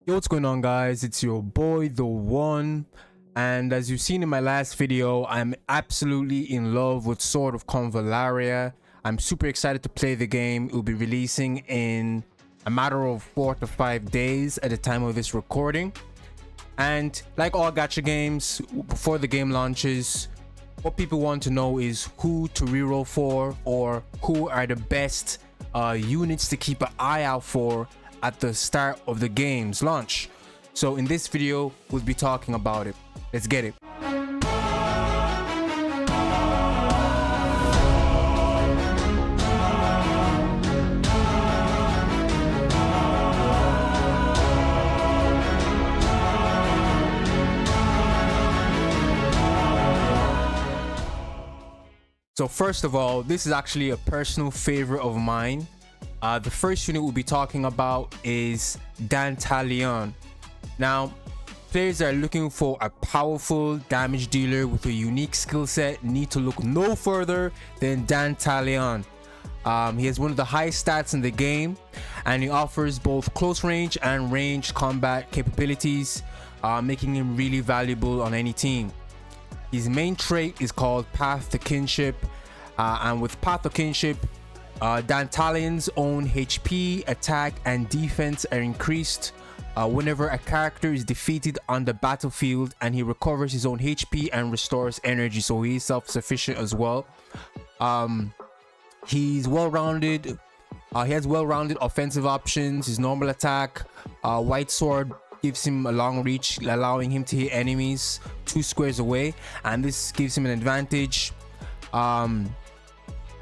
Yo, what's going on, guys? It's your boy the one, and as you've seen in my last video, I'm absolutely in love with Sword of Convallaria. I'm super excited to play the game. It will be releasing in a matter of 4 to 5 days at the time of this recording. And like all gacha games, before the game launches, what people want to know is who to reroll for, or who are the best units to keep an eye out for at the start of the game's launch. So in this video, we'll be talking about it. Let's get it. So first of all, this is actually a personal favorite of mine. The first unit we'll be talking about is Dantalion. Now, players that are looking for a powerful damage dealer with a unique skill set need to look no further than Dantalion. He has one of the highest stats in the game, and he offers both close range and ranged combat capabilities, making him really valuable on any team. His main trait is called Path to Kinship, and with Path to Kinship, Dantalion's own HP, attack, and defense are increased whenever a character is defeated on the battlefield, and he recovers his own HP and restores energy, so he is self-sufficient as well. He's well-rounded. He has well-rounded offensive options. His normal attack, White Sword, gives him a long reach, allowing him to hit enemies 2 squares away, and this gives him an advantage,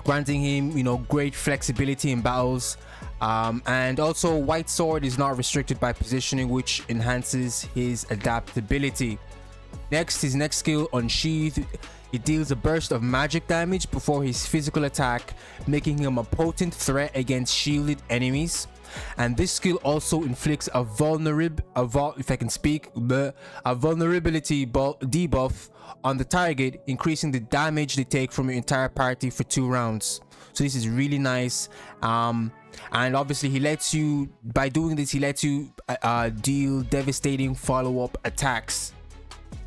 granting him, great flexibility in battles. And also, White Sword is not restricted by positioning, which enhances his adaptability. Next, his next skill, Unsheathed. It deals a burst of magic damage before his physical attack, making him a potent threat against shielded enemies. And this skill also inflicts a vulnerability debuff on the target, increasing the damage they take from your entire party for 2 rounds. So this is really nice. And obviously by doing this, he lets you deal devastating follow-up attacks.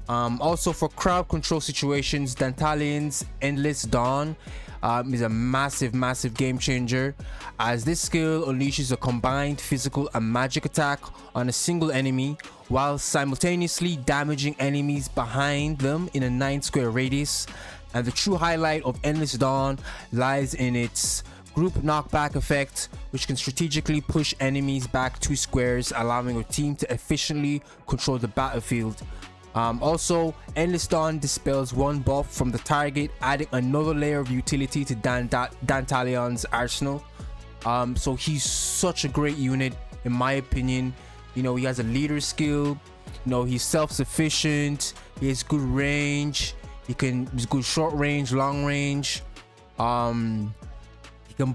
Also, for crowd control situations, Dantalion's Endless Dawn is a massive game changer, as this skill unleashes a combined physical and magic attack on a single enemy while simultaneously damaging enemies behind them in a 9 square radius. And the true highlight of Endless Dawn lies in its group knockback effect, which can strategically push enemies back 2 squares, allowing your team to efficiently control the battlefield. Also, Endless Dawn dispels 1 buff from the target, adding another layer of utility to Dantalion's arsenal. So he's such a great unit in my opinion. He has a leader skill, he's self-sufficient, he has good range, he's good short range, long range. He can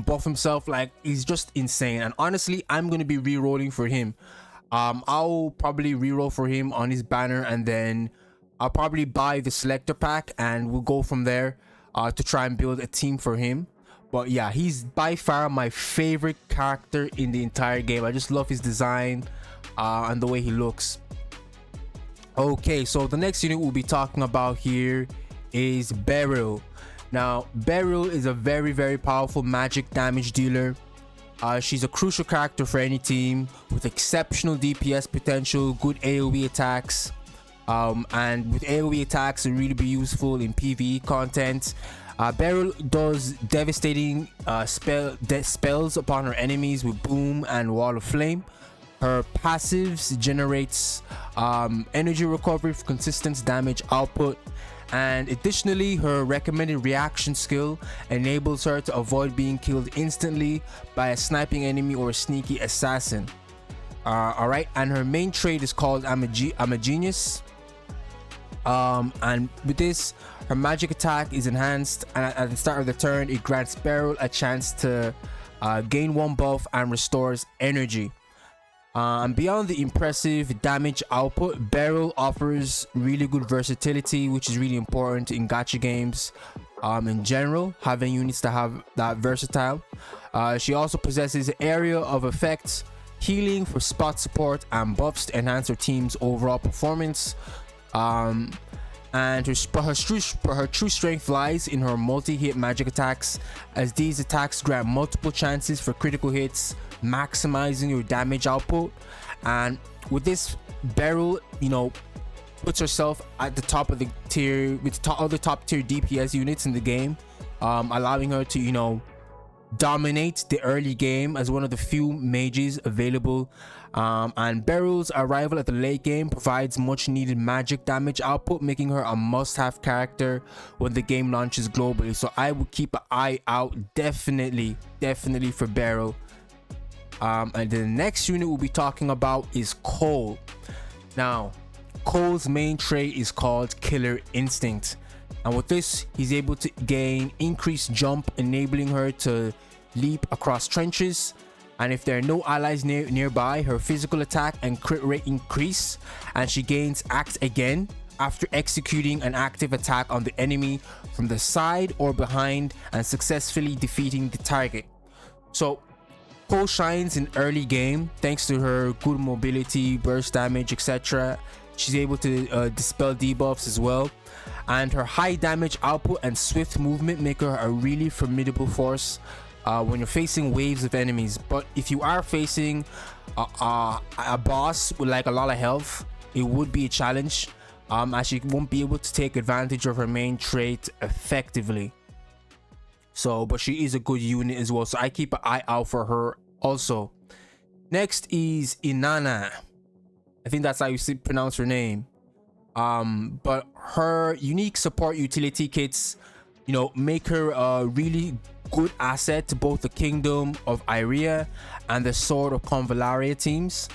buff himself, like he's just insane. And honestly, I'm gonna be re-rolling for him. I'll probably reroll for him on his banner, and then I'll probably buy the selector pack, and we'll go from there to try and build a team for him. But yeah, he's by far my favorite character in the entire game. I just love his design and the way he looks. Okay, so the next unit we'll be talking about here is Beryl. Now, Beryl is a very powerful magic damage dealer. She's a crucial character for any team with exceptional DPS potential, good AoE attacks, and with AoE attacks it really be useful in PvE content. Beryl does devastating spells upon her enemies with Boom and Wall of Flame. Her passives generates energy recovery for consistent damage output, and additionally her recommended reaction skill enables her to avoid being killed instantly by a sniping enemy or a sneaky assassin. Alright, and her main trait is called I'm a Genius. And with this, her magic attack is enhanced, and at the start of the turn it grants Beryl a chance to gain 1 buff and restores energy. And beyond the impressive damage output, Beryl offers really good versatility, which is really important in gacha games in general, having units that have that versatile. She also possesses area of effect healing for spot support, and buffs to enhance her team's overall performance. And her true strength lies in her multi-hit magic attacks, as these attacks grant multiple chances for critical hits, maximizing your damage output. And with this, Beryl, puts herself at the top of the tier with other top tier DPS units in the game, allowing her to dominate the early game as one of the few mages available. And Beryl's arrival at the late game provides much needed magic damage output, making her a must-have character when the game launches globally. So I would keep an eye out definitely for Beryl. And the next unit we'll be talking about is Cole. Now, Cole's main trait is called Killer Instinct, and with this, he's able to gain increased jump, enabling her to leap across trenches. And if there are no allies nearby, her physical attack and crit rate increase, and she gains Act Again after executing an active attack on the enemy from the side or behind and successfully defeating the target. So Cole shines in early game thanks to her good mobility, burst damage, etc. She's able to dispel debuffs as well, and her high damage output and swift movement make her a really formidable force when you're facing waves of enemies. But if you are facing a boss with like a lot of health, it would be a challenge, as she won't be able to take advantage of her main trait effectively. So, but she is a good unit as well, so I keep an eye out for her also. Next is Inana. I think that's how you pronounce her name. But her unique support utility kits, make her a really good asset to both the Kingdom of Iria and the Sword of Convallaria teams,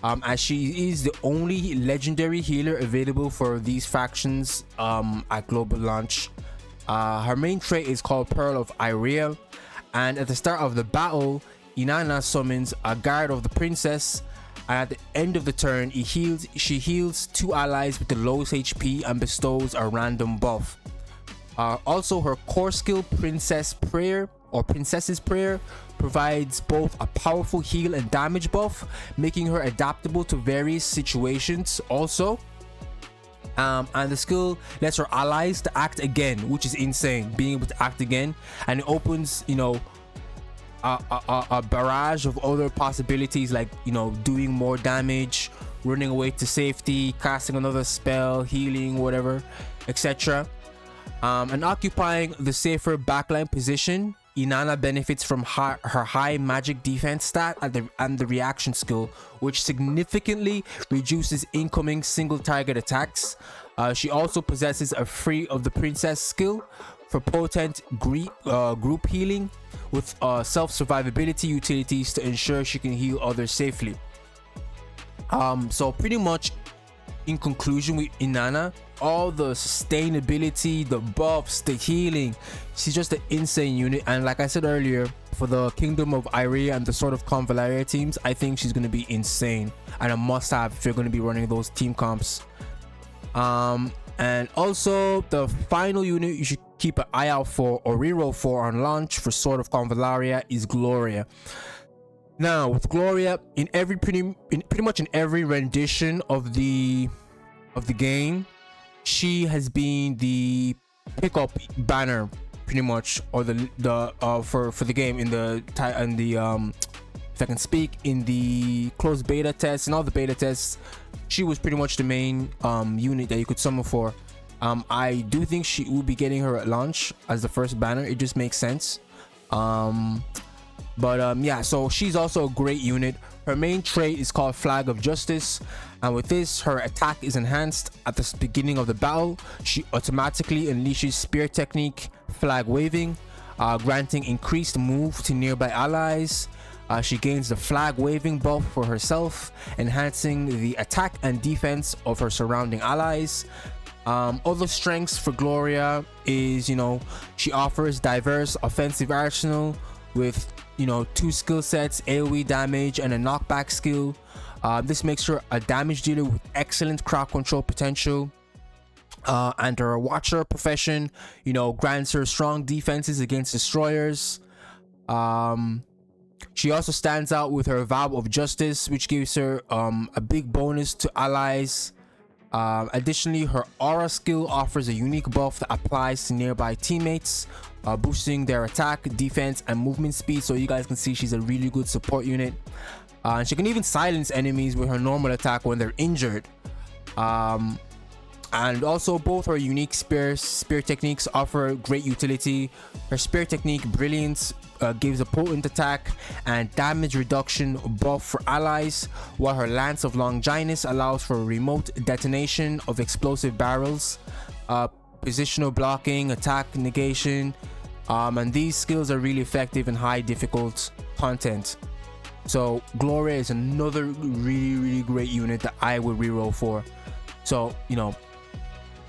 as she is the only legendary healer available for these factions at global launch. Her main trait is called Pearl of Iria, and at the start of the battle, Inana summons a Guard of the Princess, and at the end of the turn, she heals 2 allies with the lowest HP and bestows a random buff. Also, her core skill, Princess's Prayer, provides both a powerful heal and damage buff, making her adaptable to various situations also. And the skill lets her allies to act again, which is insane, being able to act again, and it opens a barrage of other possibilities, like doing more damage, running away to safety, casting another spell, healing, whatever, etc. And occupying the safer backline position, Inana benefits from her high magic defense stat and the reaction skill, which significantly reduces incoming single target attacks. She also possesses a Free of the Princess skill for potent group healing with self-survivability utilities to ensure she can heal others safely. So pretty much in conclusion, with Inana, all the sustainability, the buffs, the healing, she's just an insane unit. And like I said earlier, for the Kingdom of Iria and the Sword of Convallaria teams, I think she's going to be insane and a must-have if you're going to be running those team comps. And also the final unit you should keep an eye out for or reroll for on launch for Sword of Convallaria is Gloria. Now with Gloria, in pretty much in every rendition of the game, she has been the pickup banner pretty much, or for the game in the if I can speak, in the closed beta tests and all the beta tests, she was pretty much the main unit that you could summon for. I do think she will be getting her at launch as the first banner. It just makes sense. Yeah, so she's also a great unit. Her main trait is called Flag of Justice, and with this, her attack is enhanced at the beginning of the battle. She automatically unleashes Spear Technique, Flag Waving, granting increased move to nearby allies. She gains the Flag Waving buff for herself, enhancing the attack and defense of her surrounding allies. Other strengths for Gloria is, she offers diverse offensive arsenal with 2 skill sets, AoE damage and a knockback skill. This makes her a damage dealer with excellent crowd control potential. And her Watcher profession, grants her strong defenses against destroyers. She also stands out with her Vow of Justice, which gives her a big bonus to allies. Additionally, her aura skill offers a unique buff that applies to nearby teammates, boosting their attack, defense, and movement speed. So you guys can see she's a really good support unit. She can even silence enemies with her normal attack when they're injured. And also both her unique spear techniques offer great utility. Her spear technique Brilliance gives a potent attack and damage reduction buff for allies, while her Lance of Longinus allows for remote detonation of explosive barrels, positional blocking, attack negation, and these skills are really effective in high difficult content. So Gloria is another really great unit that I would reroll for. So, you know,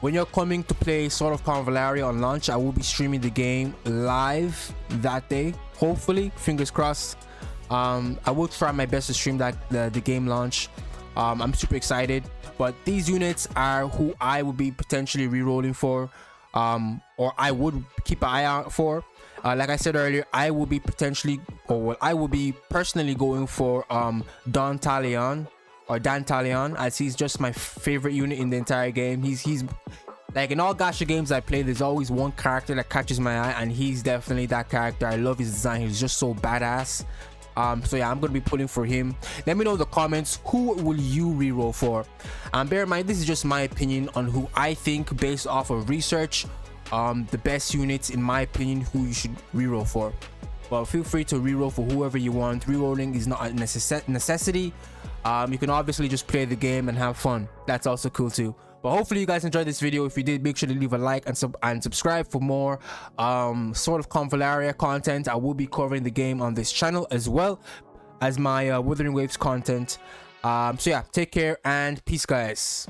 when you're coming to play Sword of Convallaria on launch, I will be streaming the game live that day. Hopefully, fingers crossed. I will try my best to stream the game launch. I'm super excited. But these units are who I would be potentially rerolling for, or I would keep an eye out for. Like I said earlier, I will be personally going for Dantalion, as he's just my favorite unit in the entire game. He's like, in all Gacha games I play, there's always one character that catches my eye, and he's definitely that character. I love his design. He's just so badass. So yeah, I'm gonna be pulling for him. Let me know in the comments, who will you reroll for? Bear in mind, this is just my opinion on who I think, based off of research, the best units in my opinion who you should reroll for. But feel free to reroll for whoever you want. Rerolling is not a necessity. You can obviously just play the game and have fun. That's also cool too. But hopefully you guys enjoyed this video. If you did, make sure to leave a like and subscribe for more Sword of Convallaria content. I will be covering the game on this channel as well as my Wuthering Waves content. So yeah, take care and peace, guys.